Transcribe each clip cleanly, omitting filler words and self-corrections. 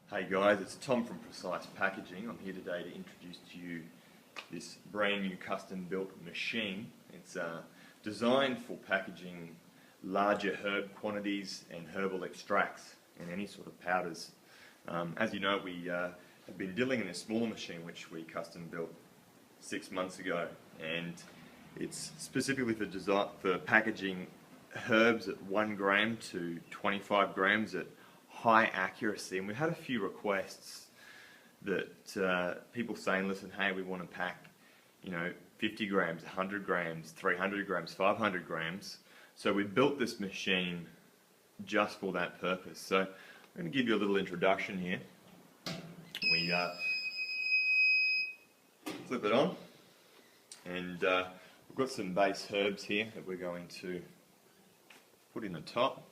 Hey guys, it's Tom from Precise Packaging. I'm here today to introduce to you this brand new custom built machine. It's designed for packaging larger herb quantities and herbal extracts and any sort of powders. As you know, we have been dealing in a smaller machine which we custom built 6 months ago, and it's specifically for packaging herbs at 1 gram to 25 grams at high accuracy. And we had a few requests that people saying, listen, hey, we want to pack 50 grams, 100 grams, 300 grams, 500 grams. So we built this machine just for that purpose. So I'm going to give you a little introduction here. We flip it on, and we've got some base herbs here that we're going to put in the top.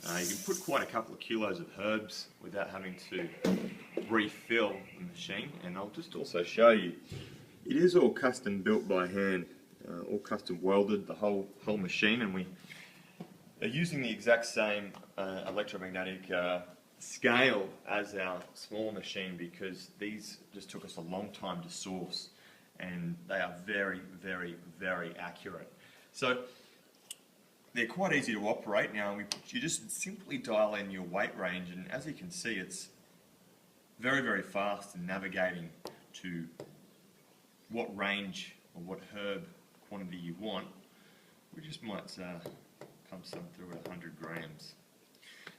You can put quite a couple of kilos of herbs without having to refill the machine, and I'll just also show you, it is all custom built by hand, all custom welded, the whole machine, and we are using the exact same electromagnetic scale as our small machine because these just took us a long time to source, and they are very, very, very accurate. So they're quite easy to operate. Now you just simply dial in your weight range, and as you can see, it's very, very fast in navigating to what range or what herb quantity you want. We just might pump some through at 100 grams.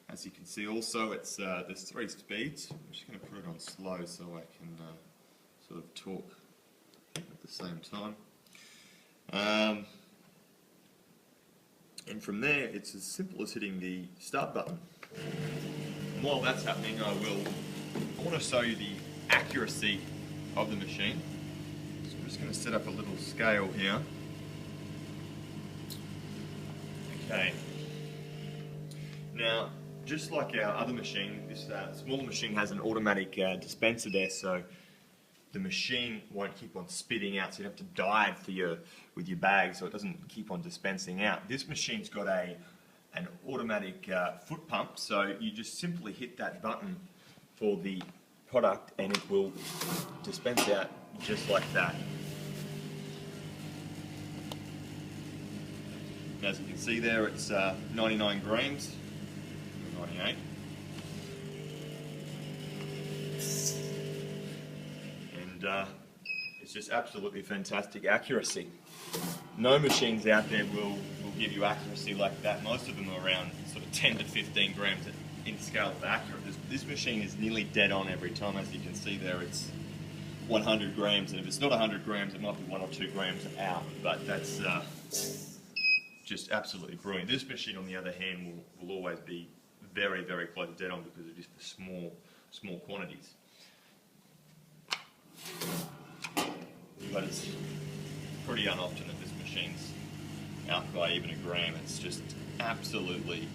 As you can see, also it's there's 3 speeds. I'm just going to put it on slow so I can sort of talk at the same time. And from there, it's as simple as hitting the start button. And while that's happening, I want to show you the accuracy of the machine. So I'm just going to set up a little scale here. Okay. Now, just like our other machine, this smaller machine has an automatic dispenser there, so the machine won't keep on spitting out, so you don't have to dive with your bag so it doesn't keep on dispensing out. This machine's got an automatic foot pump, so you just simply hit that button for the product and it will dispense out just like that. And as you can see there, it's 99 grams, 98. It's just absolutely fantastic accuracy. No machines out there will give you accuracy like that. Most of them are around sort of 10 to 15 grams in scale of accurate. This machine is nearly dead on every time. As you can see there, it's 100 grams, and if it's not 100 grams, it might be 1 or 2 grams out, but that's just absolutely brilliant. This machine, on the other hand, will always be very, very close to dead on because of just the small quantities. But it's pretty unoften that this machine's out by even a gram. It's just absolutely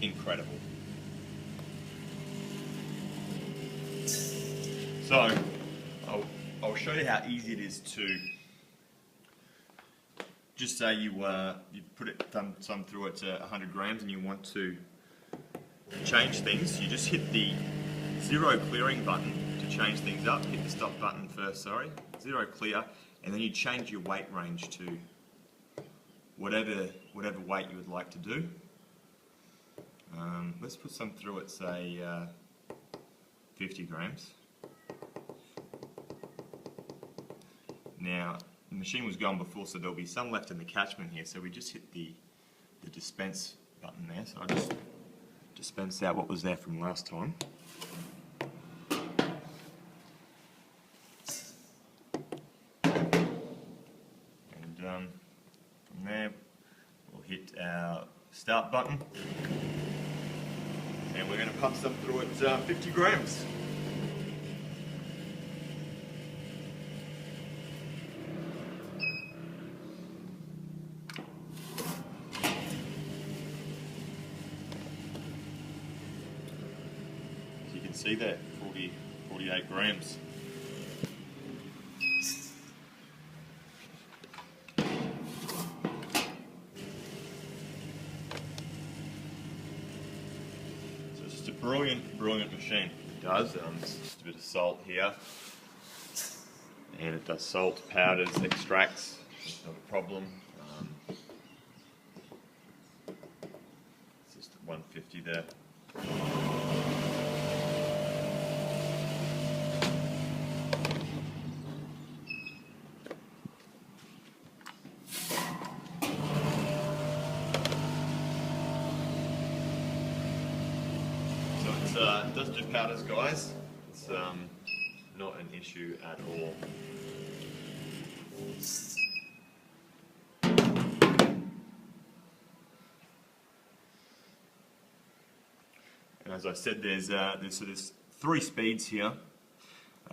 incredible. So I'll show you how easy it is to just say you put it some through it to 100 grams and you want to change things. You just hit the 0 clearing button to change things up. Hit the stop button first, 0 clear, and then you change your weight range to whatever weight you would like to do. Let's put some through at, say, 50 grams. Now, the machine was gone before, so there'll be some left in the catchment here, so we just hit the dispense button there. So I just dispense out what was there from last time. From there, we'll hit our start button, and we're going to pump some through at 50 grams. As you can see there, 48 grams. Brilliant machine. It does. Just a bit of salt here. And it does salt, powders, extracts. It's not a problem. It's just at 150 there. So it does do powders, guys. It's not an issue at all. And as I said, there's 3 speeds here.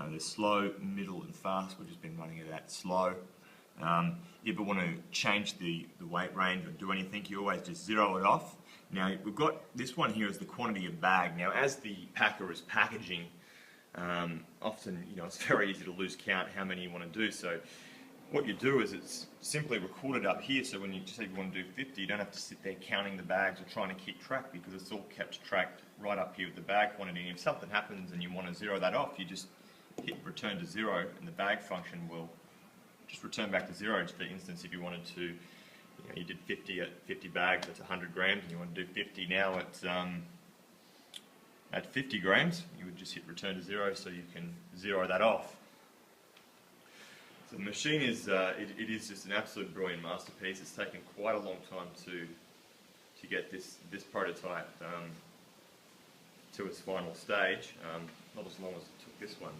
There's slow, middle, and fast. We've just been running it at slow. If you ever want to change the weight range or do anything, you always just zero it off. Now we've got this one here is the quantity of bag. Now as the packer is packaging, often it's very easy to lose count how many you want to do. So what you do is it's simply recorded up here, so when you say you want to do 50, you don't have to sit there counting the bags or trying to keep track, because it's all kept tracked right up here with the bag quantity. And if something happens and you want to zero that off, you just hit return to 0 and the bag function will just return back to 0. For instance, if you wanted to, you did 50 at 50 bags, that's 100 grams, and you want to do 50 now at 50 grams, you would just hit return to 0 so you can zero that off. So the machine is, it is just an absolute brilliant masterpiece. It's taken quite a long time to get this prototype to its final stage. Not as long as it took this one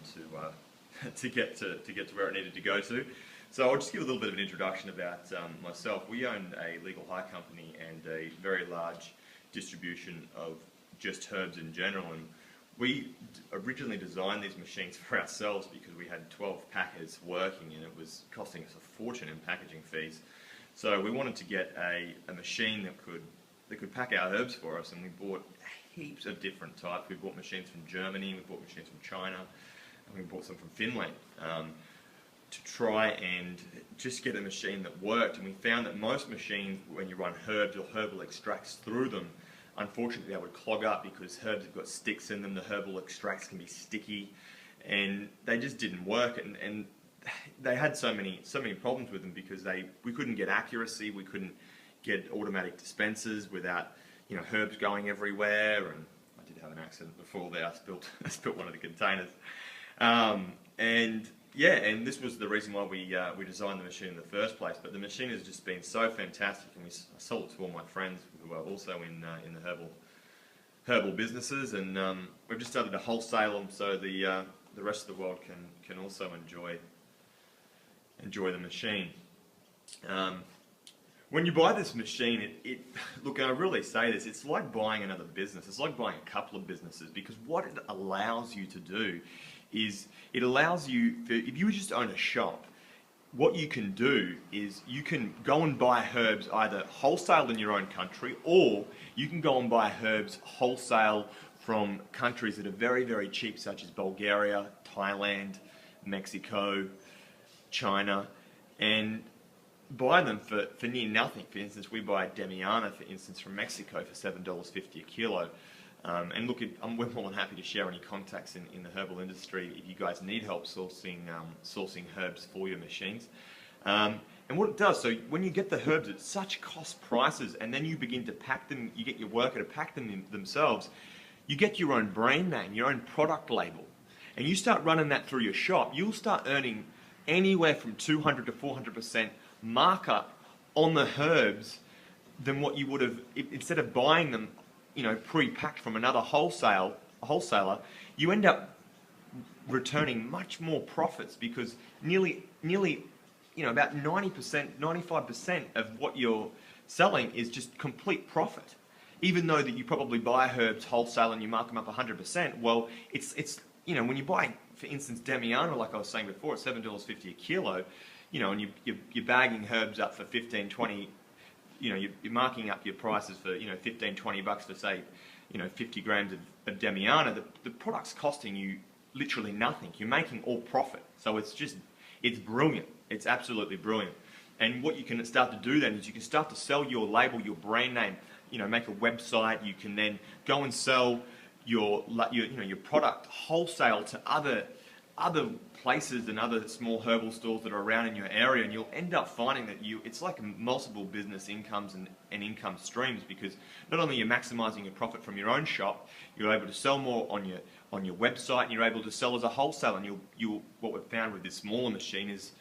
to get to where it needed to go to. So I'll just give a little bit of an introduction about myself. We own a legal hire company and a very large distribution of just herbs in general. And we originally designed these machines for ourselves because we had 12 packers working and it was costing us a fortune in packaging fees. So we wanted to get a machine that could pack our herbs for us, and we bought heaps of different types. We bought machines from Germany, we bought machines from China, and we bought some from Finland to try and just get a machine that worked. And we found that most machines, when you run herbs or herbal extracts through them, unfortunately they would clog up because herbs have got sticks in them. The herbal extracts can be sticky, and they just didn't work. And they had so many problems with them because we couldn't get accuracy, we couldn't get automatic dispensers without herbs going everywhere. And I did have an accident before there. I spilt one of the containers. And this was the reason why we designed the machine in the first place. But the machine has just been so fantastic, and I sold it to all my friends who are also in the herbal businesses, and we've just started to wholesale them so the rest of the world can also enjoy the machine. When you buy this machine, look, I really say this, it's like buying another business. It's like buying a couple of businesses, because what it allows you to do is it allows you, if you just own a shop, what you can do is you can go and buy herbs either wholesale in your own country, or you can go and buy herbs wholesale from countries that are very, very cheap, such as Bulgaria, Thailand, Mexico, China, and buy them for near nothing. For instance, we buy Demiana, for instance, from Mexico for $7.50 a kilo. And look, we're more than happy to share any contacts in the herbal industry if you guys need help sourcing herbs for your machines. And what it does, so when you get the herbs at such cost prices, and then you begin to pack them, you get your worker to pack them themselves, you get your own brand name, your own product label, and you start running that through your shop, you'll start earning anywhere from 200 to 400% markup on the herbs than what you would have, instead of buying them pre-packed from another wholesaler, you end up returning much more profits, because nearly about 90%, 95% of what you're selling is just complete profit. Even though that you probably buy herbs wholesale and you mark them up 100%, well, it's when you buy, for instance, Demiana, like I was saying before, at $7.50 a kilo, and you're bagging herbs up for 15, 20. You're marking up your prices for 15, 20 bucks for, say 50 grams of Demiana. The product's costing you literally nothing. You're making all profit. So it's brilliant. It's absolutely brilliant. And what you can start to do then is you can start to sell your label, your brand name. Make a website. You can then go and sell your product wholesale to other places and other small herbal stores that are around in your area, and you'll end up finding that it's like multiple business incomes and income streams, because not only you're maximizing your profit from your own shop, you're able to sell more on your website, and you're able to sell as a wholesaler. And what we've found with this smaller machine is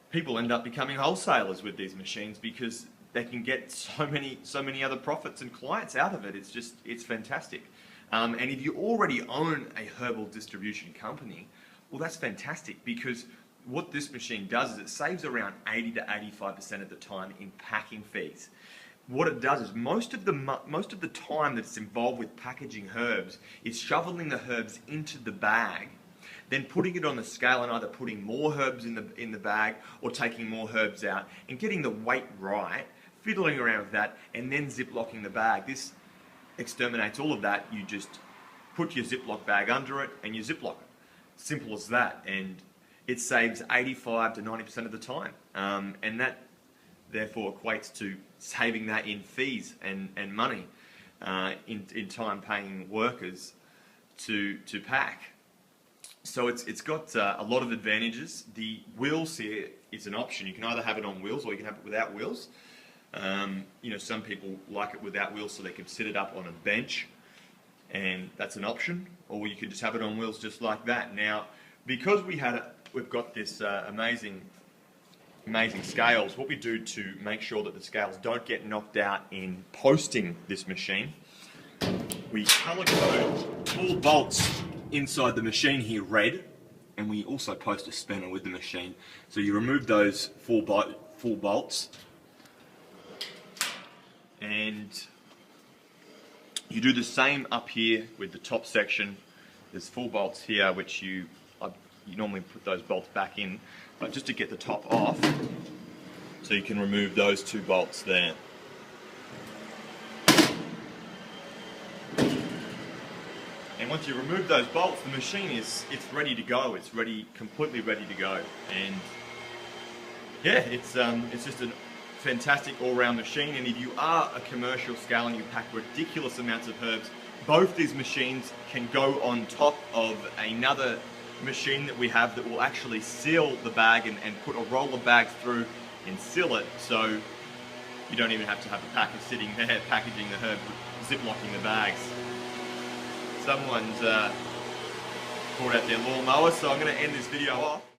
people end up becoming wholesalers with these machines, because they can get so many other profits and clients out of it. It's fantastic. And if you already own a herbal distribution company, well, that's fantastic, because what this machine does is it saves around 80 to 85% of the time in packing fees. What it does is most of the time that's involved with packaging herbs is shoveling the herbs into the bag, then putting it on the scale and either putting more herbs in the bag or taking more herbs out and getting the weight right, fiddling around with that, and then ziplocking the bag. This exterminates all of that. You just put your Ziploc bag under it and you ziplock it. Simple as that, and it saves 85 to 90% of the time, and that therefore equates to saving that in fees and money, in time paying workers to pack. So it's got a lot of advantages. The wheels here is an option. You can either have it on wheels or you can have it without wheels. Some people like it without wheels so they can sit it up on a bench, and that's an option. Or you could just have it on wheels just like that. Now, because we've got this amazing scales, what we do to make sure that the scales don't get knocked out in posting this machine, we colour code all bolts inside the machine here red, and we also post a spanner with the machine. So you remove those full bolts, and you do the same up here with the top section. There's 4 bolts here, which you normally put those bolts back in, but just to get the top off, so you can remove those 2 bolts there. And once you remove those bolts, the machine it's ready to go. It's completely ready to go. And yeah, it's just a fantastic all-round machine. And if you are a commercial scale and you pack ridiculous amounts of herbs, both these machines can go on top of another machine that we have that will actually seal the bag and put a roll of bags through and seal it, so you don't even have to have a packer sitting there packaging the herb, ziplocking the bags. Someone's brought out their lawnmower, so I'm going to end this video off.